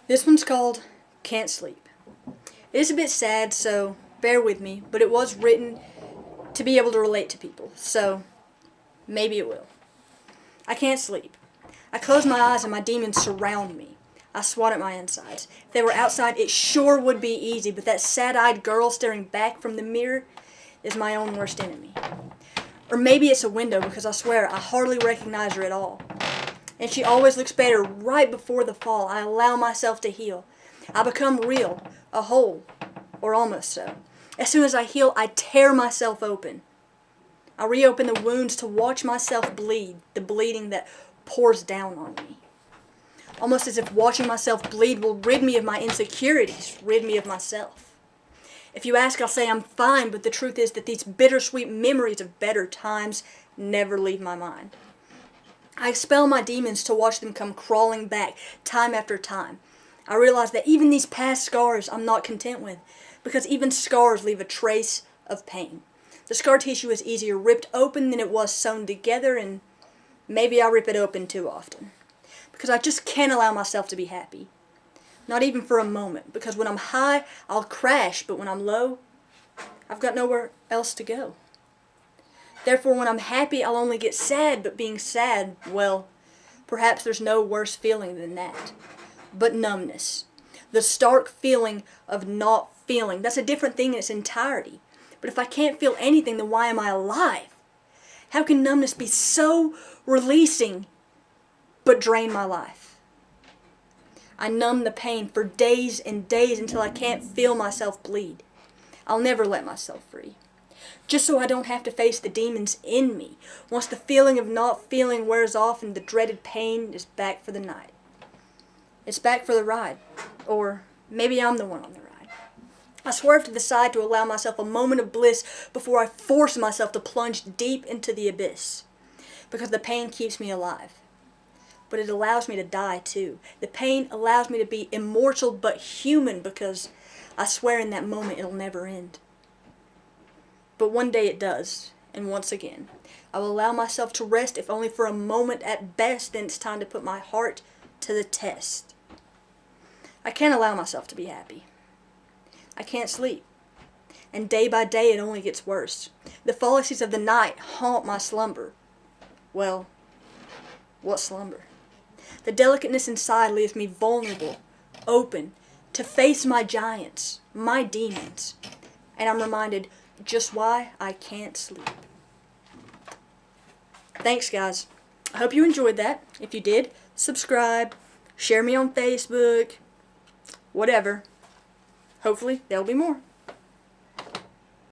This one's called Can't Sleep. It is a bit sad, so bear with me, but it was written to be able to relate to people, so maybe it will. I can't sleep. I close my eyes and my demons surround me. I swat at my insides. If they were outside, it sure would be easy, but that sad-eyed girl staring back from the mirror is my own worst enemy. Or maybe it's a window, because I swear I hardly recognize her at all. And she always looks better right before the fall. I allow myself to heal. I become real, a whole, or almost so. As soon as I heal, I tear myself open. I reopen the wounds to watch myself bleed, the bleeding that pours down on me. Almost as if watching myself bleed will rid me of my insecurities, rid me of myself. If you ask, I'll say I'm fine, but the truth is that these bittersweet memories of better times never leave my mind. I expel my demons to watch them come crawling back time after time. I realize that even these past scars I'm not content with, because even scars leave a trace of pain. The scar tissue is easier ripped open than it was sewn together, and maybe I rip it open too often. Because I just can't allow myself to be happy. Not even for a moment, because when I'm high, I'll crash, but when I'm low, I've got nowhere else to go. Therefore, when I'm happy, I'll only get sad, but being sad, well, perhaps there's no worse feeling than that. But numbness. The stark feeling of not feeling. That's a different thing in its entirety. But if I can't feel anything, then why am I alive? How can numbness be so releasing, but drain my life? I numb the pain for days and days until I can't feel myself bleed. I'll never let myself free. Just so I don't have to face the demons in me. Once the feeling of not feeling wears off and the dreaded pain is back for the night. It's back for the ride. Or maybe I'm the one on the ride. I swerve to the side to allow myself a moment of bliss before I force myself to plunge deep into the abyss. Because the pain keeps me alive. But it allows me to die too. The pain allows me to be immortal but human, because I swear in that moment it'll never end. But one day it does, and once again, I will allow myself to rest, if only for a moment at best. Then it's time to put my heart to the test. I can't allow myself to be happy. I can't sleep. And day by day it only gets worse. The fallacies of the night haunt my slumber. Well, what slumber? The delicateness inside leaves me vulnerable, open, to face my giants, my demons. And I'm reminded just why I can't sleep. Thanks, guys. I hope you enjoyed that. If you did, subscribe, share me on Facebook, whatever. Hopefully, there'll be more.